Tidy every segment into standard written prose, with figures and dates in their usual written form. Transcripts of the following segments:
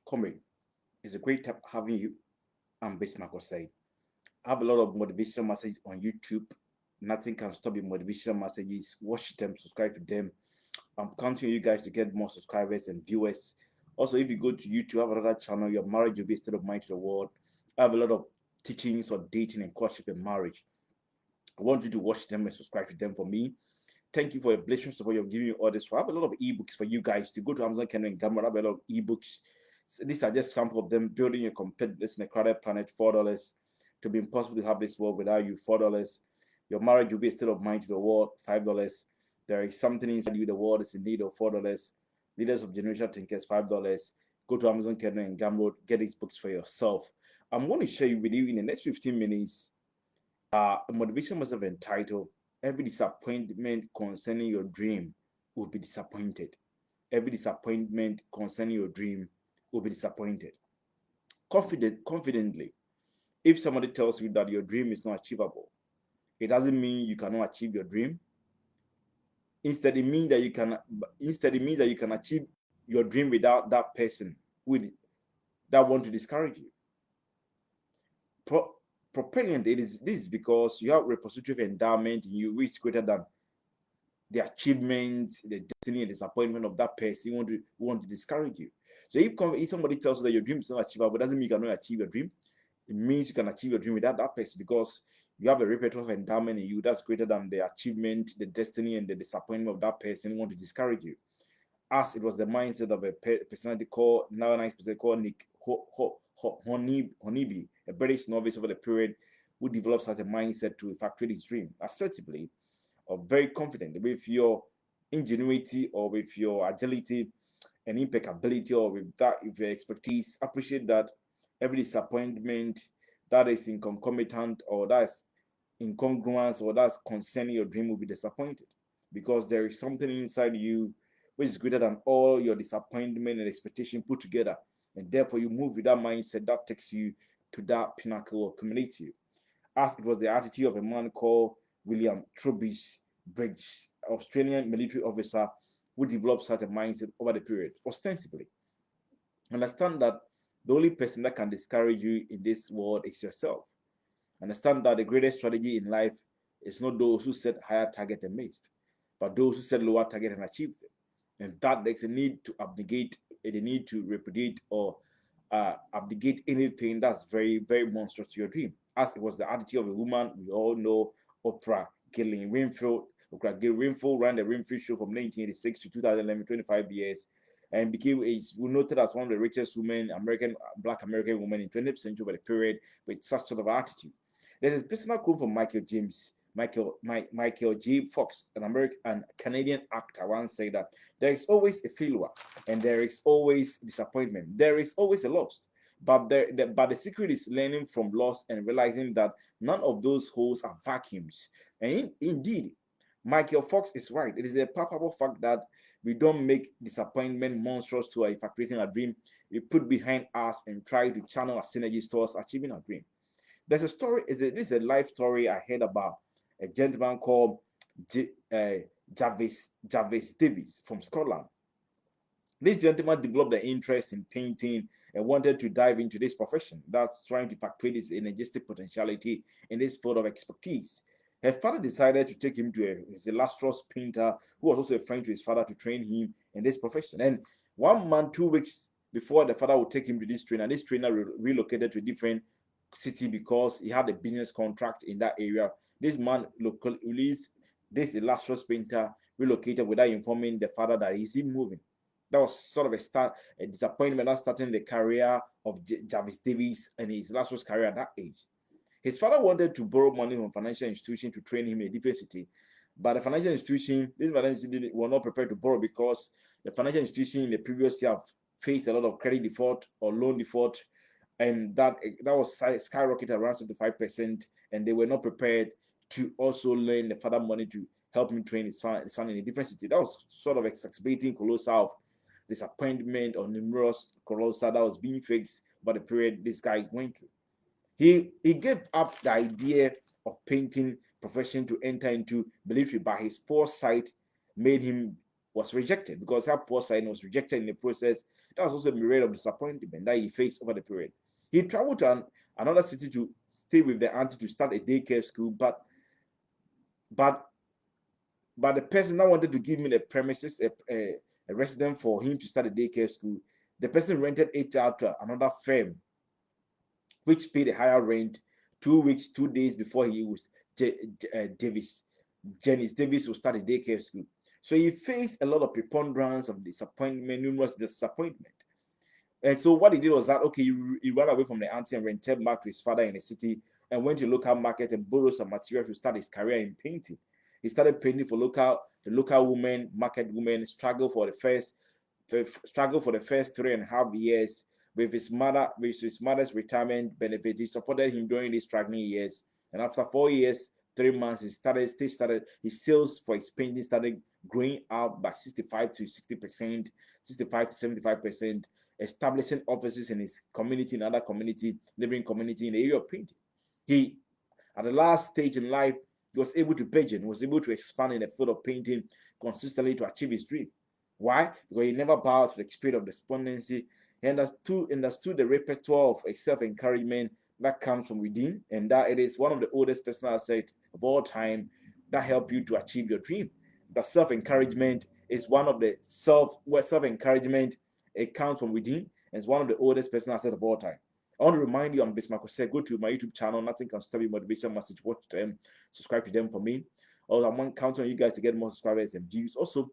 Comrade, it's a great time having you. I'm Bismarck Osei. I have a lot of motivational messages on YouTube. Nothing can stop your motivational messages. Watch them, subscribe to them. I'm counting on you guys to get more subscribers and viewers. Also, if you go to YouTube, I have another channel, Your Marriage Will Be a State of Mind to the World. I have a lot of teachings on dating and courtship and marriage. I want you to watch them and subscribe to them for me. Thank you for your blessings support you're giving me all this. So I have a lot of ebooks for you guys to go to Amazon Kindle and Gamma. I have a lot of ebooks. So these are just sample of them. Building your competitiveness in a crowded planet, $4. To be impossible to have this world without you, $4. Your marriage will be a state of mind to the world, $5. There is something inside you, the world is in need of $4. Leaders of Generational Thinkers, $5. Go to Amazon Kindle and Gamma, get these books for yourself. I'm going to share with you in the next 15 minutes a motivation must have entitled Every Disappointment Concerning Your Dream Will Be Disappointed. Every disappointment concerning your dream will be disappointed. Confidently, if somebody tells you that your dream is not achievable, it doesn't mean you cannot achieve your dream. Instead, it means that you can achieve your dream without that person that want to discourage you. Propellant, this is because you have repository of endowment in you which is greater than the achievements, the destiny, and disappointment of that person who want to discourage you. So if somebody tells you that your dream is not achievable, it doesn't mean you cannot achieve your dream. It means you can achieve your dream without that person because you have a repertoire of endowment in you that's greater than the achievement, the destiny, and the disappointment of that person who want to discourage you. As it was the mindset of a personality called, now a nice person called Nick Hornby, a British novice over the period who developed such a mindset to effectuate his dream assertively or very confident with your ingenuity or with your agility and impeccability or with your expertise. Appreciate that every disappointment that is in concomitant or that's incongruence or that's concerning your dream will be disappointed because there is something inside you which is greater than all your disappointment and expectation put together. And therefore, you move with that mindset that takes you to that pinnacle or culminates you. As it was the attitude of a man called William Trowbridge Bridge, Australian military officer who developed such a mindset over the period, ostensibly. Understand that the only person that can discourage you in this world is yourself. Understand that the greatest strategy in life is not those who set higher target and missed, but those who set lower target and achieve them. And that there's a need to abnegate, a need to repudiate or abdicate anything that's very, very monstrous to your dream. As it was the attitude of a woman, we all know Oprah Gillian Winfield. Oprah Gillian Winfield ran the Winfield Show from 1986 to 2011, 25 years, and became noted as one of the richest women, Black American women in 20th century over the period with such sort of attitude. There's a personal quote from Michael J. Fox, an American and Canadian actor, once said that there is always a failure and there is always disappointment. There is always a loss. But the secret is learning from loss and realizing that none of those holes are vacuums. And indeed, Michael Fox is right. It is a palpable fact that we don't make disappointment monstrous to our infatuating a dream. We put behind us and try to channel our synergies towards achieving our dream. There's a story. This is a life story I heard about a gentleman called Jarvis Davis from Scotland. This gentleman developed an interest in painting and wanted to dive into this profession. That's trying to facilitate his energetic potentiality in this field of expertise. Her father decided to take him to his illustrious painter, who was also a friend to his father, to train him in this profession. And 1 month, 2 weeks before the father would take him to this trainer relocated to a different city because he had a business contract in that area. This man released this illustrious painter relocated without informing the father that he's moving. That was sort of a disappointment that starting the career of Jarvis Davis and his illustrious career at that age. His father wanted to borrow money from financial institution to train him in a different city, but the financial institution were not prepared to borrow because the financial institution in the previous year have faced a lot of credit default or loan default, and that was skyrocketed around 75%, and they were not prepared to also lend the father money to help him train his son in a different city. That was sort of exacerbating colossal disappointment or numerous colossal that was being faced by the period this guy went through. He gave up the idea of painting profession to enter into military, but his poor sight made him was rejected because her poor sign was rejected in the process. That was also a myriad of disappointment that he faced over the period. He traveled to another city to stay with the auntie to start a daycare school, but but the person that wanted to give me the premises, a resident for him to start a daycare school, the person rented it out to another firm, which paid a higher rent 2 weeks, 2 days before he was Janice Davis will start a daycare school. So he faced a lot of preponderance of disappointment, numerous disappointment. And so what he did was that, okay, he ran away from the auntie and rented back to his father in the city and went to local market and borrowed some material to start his career in painting. He started painting for the local women, market women, struggled for the first 3.5 years with his mother's retirement benefit. He supported him during these struggling years. And after 4 years, 3 months, his sales for his painting started growing up by 65 to 60%, 65 to 75%, establishing offices in his community, in other community, neighboring community in the area of painting. He, at the last stage in life, he was able to burgeon, was able to expand in the field of painting consistently to achieve his dream. Why? Because he never bowed to the spirit of despondency. He understood the repertoire of a self-encouragement that comes from within, and that it is one of the oldest personal assets of all time that help you to achieve your dream. The self-encouragement is one of the self-encouragement, it comes from within, and it's one of the oldest personal assets of all time. I want to remind you, I'm Bismarck Osei. Go to my YouTube channel, Nothing Can Stop You Motivation Message. Watch them, subscribe to them for me. Also, I'm counting on you guys to get more subscribers and views. Also,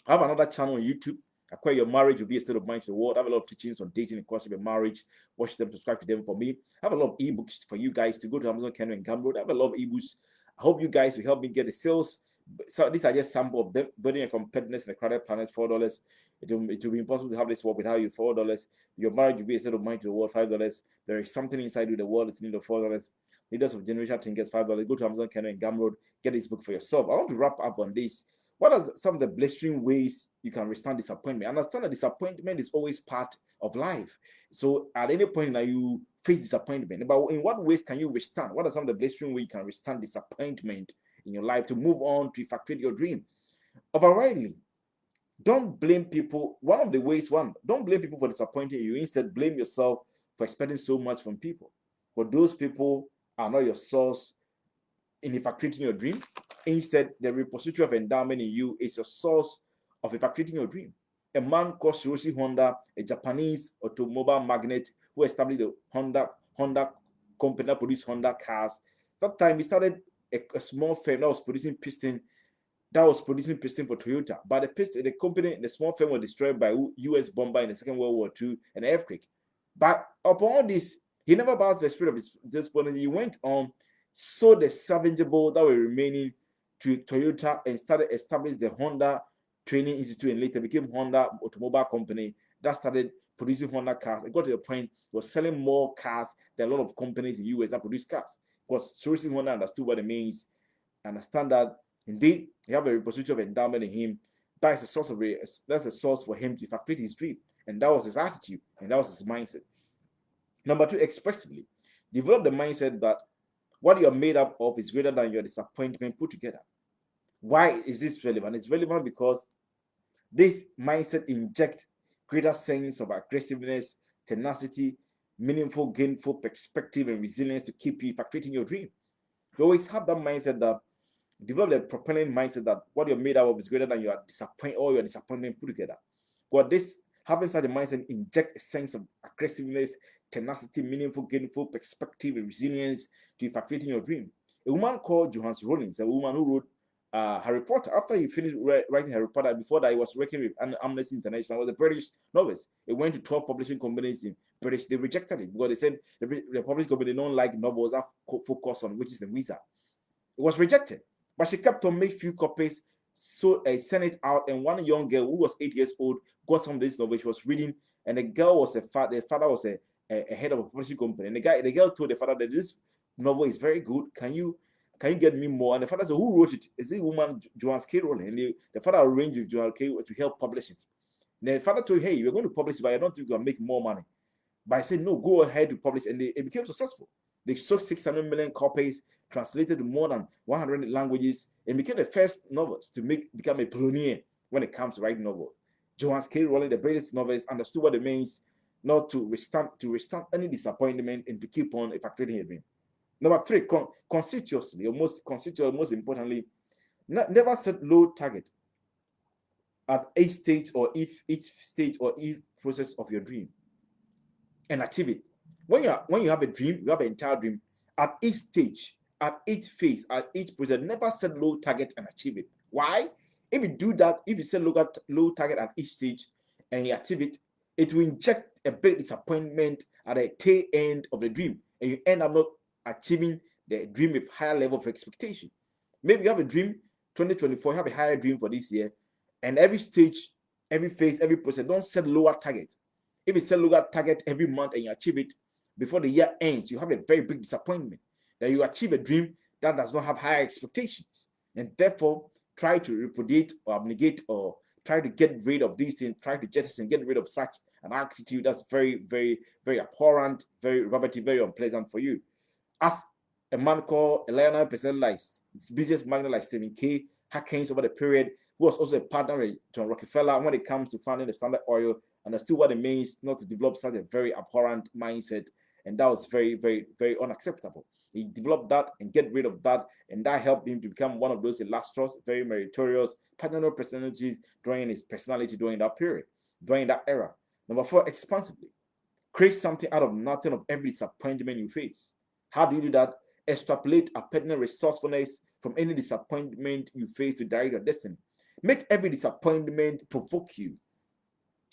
I have another channel on YouTube. Acquire Your Marriage Will Be a State of Mind to the World. I have a lot of teachings on dating and courtship and marriage. Watch them, subscribe to them for me. I have a lot of ebooks for you guys to go to Amazon, Kindle, and Gumroad. I have a lot of ebooks. I hope you guys will help me get the sales. So these are just sample of them. Building a competitiveness in a crowded planet, $4. It will be impossible to have this work without you. $4. Your marriage will be a state of mind to the world. $5. There is something inside you, the world is in need of $4. Leaders of Generation Thinkers, $5. Go to Amazon, Kindle, and Gumroad. Get this book for yourself. I want to wrap up on this. What are some of the blistering ways you can withstand disappointment? Understand that disappointment is always part of life. So at any point that you face disappointment, but in what ways can you withstand? What are some of the blistering ways you can withstand disappointment in your life to move on to effectuate your dream? Overridely, don't blame people. One of the ways, don't blame people for disappointing you. Instead, blame yourself for expecting so much from people. But those people are not your source in effectuating your dream. Instead, the repository of endowment in you is a source of effectuating your dream. A man called Shiroshi Honda, a Japanese automobile magnate who established the Honda company that produced Honda cars. That time, he started a small firm that was producing piston for Toyota. But the small firm was destroyed by U.S. bomber in the Second World War II, an earthquake. But upon all this, he never bowed to the spirit of despondency. He went on, sold the salvageable that were remaining to Toyota and started establish the Honda Training Institute, and later became Honda Automobile Company that started producing Honda cars. It got to the point it was selling more cars than a lot of companies in the US that produce cars. Because Shiroshi Honda understood what it means, understand that indeed he have a repository of endowment in him. That's a source for him to effectuate his dream, and that was his attitude, and that was his mindset. Number two, expressively develop the mindset that what you're made up of is greater than your disappointment put together. Why is this relevant? It's relevant because this mindset injects greater sense of aggressiveness, tenacity, meaningful, gainful perspective, and resilience to keep you effectuating your dream. You always have that mindset that develop the propelling mindset that what you're made up of is greater than your disappointment put together. But this having such a mindset inject a sense of aggressiveness, tenacity, meaningful, gainful perspective, and resilience to effectuating your dream. A woman called Johannes Rollins, a woman who wrote Harry Potter. After he finished writing Harry Potter, before that he was working with Amnesty International, was a British novelist. It went to 12 publishing companies in British. They rejected it because they said the publishing company don't like novels that focus on which is the wizard. It was rejected, but she kept on making few copies, so I sent it out. And one young girl who was 8 years old got some of this novel. She was reading, and the girl was the father was a head of a publishing company. And the girl told the father that this novel is very good. Can you get me more? And the father said, who wrote it? Is it woman Joanne K. Rowling? And the father arranged with Joanne K. to help publish it. And the father told, hey, we're going to publish it, but I don't think you're going to make more money. But I said, no, go ahead to publish. And it became successful. They sold 600 million copies, translated to more than 100 languages, and became the first novels to become a pioneer when it comes to writing novels. Johannes K. Rowling, the British novelist, understood what it means not to withstand any disappointment and to keep on effectuating a dream. Number three, conscientiously, or most importantly, never set low target at each stage or each stage or each process of your dream, and achieve it. When you have a dream, you have an entire dream. At each stage, at each phase, at each process, never set low target and achieve it. Why? If you do that, if you set low target at each stage and you achieve it, it will inject a big disappointment at the tail end of the dream, and you end up not achieving the dream with higher level of expectation. Maybe you have a dream 2024, you have a higher dream for this year, and every stage, every phase, every process, don't set lower target. If you set lower target every month and you achieve it before the year ends, you have a very big disappointment that you achieve a dream that does not have higher expectations, and therefore try to repudiate or abnegate or try to get rid of these things, try to jettison, get rid of such an attitude that's very, very, very abhorrent, very robbery, very unpleasant for you. As a man called Elena personalized business magnate like Stephen K. Hawkins over the period, who was also a partner with John Rockefeller when it comes to founding the Standard Oil, understood what it means not to develop such a very abhorrent mindset, and that was very, very, very unacceptable. He developed that and get rid of that, and that helped him to become one of those illustrious, very meritorious, partner personalities during his personality during that period, during that era. Number four, expansively. Create something out of nothing of every disappointment you face. How do you do that? Extrapolate a pertinent resourcefulness from any disappointment you face to direct your destiny. Make every disappointment provoke you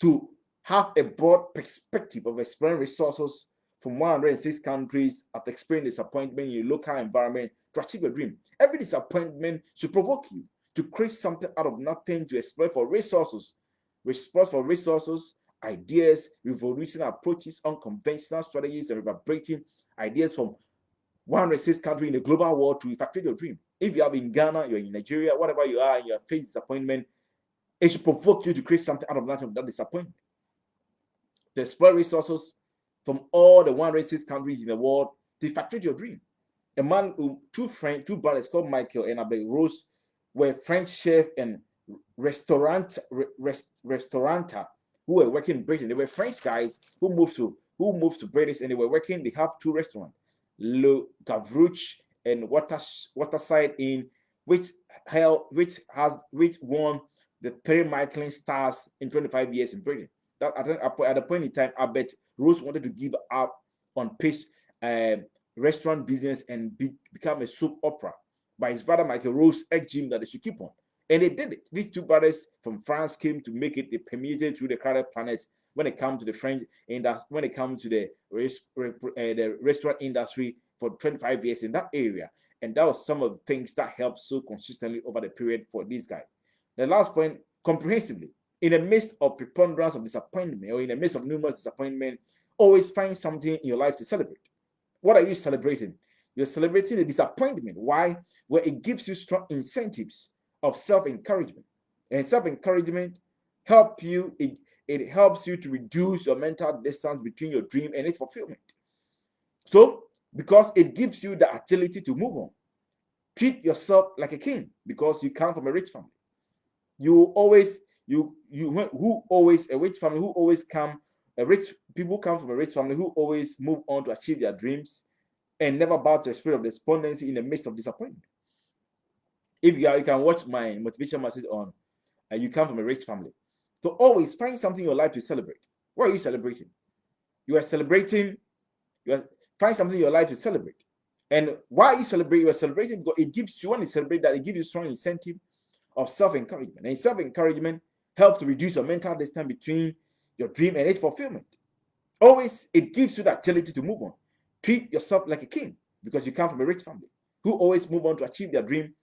to have a broad perspective of exploring resources from 106 countries after experiencing disappointment in your local environment to achieve your dream. Every disappointment should provoke you to create something out of nothing, to explore for resources, ideas, revolutionary approaches, unconventional strategies, and reverberating ideas from 106 countries in the global world to effectuate your dream. If you are in Ghana, you're in Nigeria, whatever you are, and you are facing disappointment, it should provoke you to create something out of nothing, that disappointment. To explore resources from all the 106 countries in the world to effectuate your dream. A man who two brothers called Michael and Abel Rose were French chef and restaurateur who were working in Britain. They were French guys who moved to British, and they were working. They have two restaurants, Le Gavrouche and Waterside Inn, which won the 3 Michelin stars in 25 years in Britain. That at the point in time, Albert Rose wanted to give up on restaurant business and become a soap opera. But his brother Michael Rose urged him that they should keep on, and they did it. These two brothers from France came to make it. They permeated through the crowded planet when it comes to the French industry, when it comes to the restaurant industry for 25 years in that area. And that was some of the things that helped so consistently over the period for these guys. The last point, comprehensively. In the midst of preponderance of disappointment, or in the midst of numerous disappointment, always find something in your life to celebrate. What are you celebrating? You're celebrating the disappointment. Why? Well, it gives you strong incentives of self-encouragement. And self-encouragement helps you to reduce your mental distance between your dream and its fulfillment. So, because it gives you the agility to move on. Treat yourself like a king because you come from a rich family. A rich people come from a rich family who always move on to achieve their dreams and never bow to a spirit of despondency in the midst of disappointment. If you can watch my motivational message on you come from a rich family. So always find something in your life to celebrate. What are you celebrating? Find something in your life to celebrate. And why you celebrate? You are celebrating because it gives you, when you celebrate that, it gives you strong incentive of self-encouragement. And self-encouragement helps to reduce your mental distance between your dream and its fulfillment. Always, it gives you the agility to move on. Treat yourself like a king because you come from a rich family who always move on to achieve their dream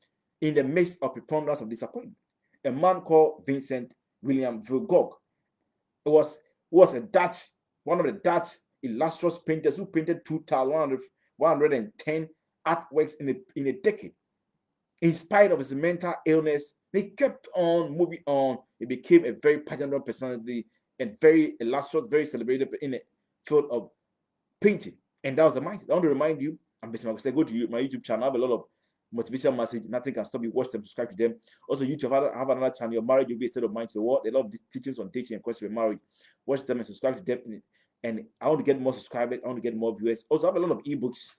in the midst of preponderance of disappointment. A man called Vincent William van Gogh was one of the Dutch illustrious painters who painted 2,110 artworks in a decade. In spite of his mental illness, he kept on moving on. He became a very pageant personality and very illustrious, very celebrated in the field of painting. And that was the mindset. I want to remind you, I'm Mr. Marcus, go to my YouTube channel. I have a lot of motivational message. Nothing can stop you. Watch them, subscribe to them. Also, YouTube have another channel. Your marriage will be a state of mind to the world. They love the teachings on dating and questions with marriage. Watch them and subscribe to them. And I want to get more subscribers. I want to get more viewers. Also, I have a lot of ebooks.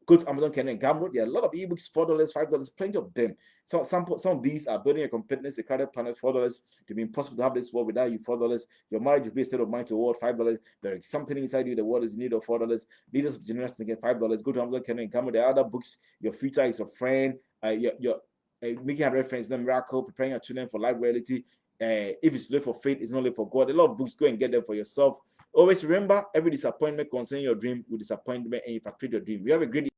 Go to Amazon, Kenya, and Gumroad. There are a lot of ebooks, $4, $5, plenty of them. Some of these are building a competence, a credit planet, $4. To be impossible to have this world without you, $4. Your marriage will be a state of mind to the world, $5. There is something inside you, the world is in need of $4. Leaders of generation get $5. Go to Amazon, Kenya, and Gumroad. There are other books. Your future is a friend. Your making a reference, the miracle, preparing your children for life reality. If it's live for faith, it's not live for God. A lot of books. Go and get them for yourself. Always remember, every disappointment concerning your dream will disappointment and infiltrate your dream. We have a great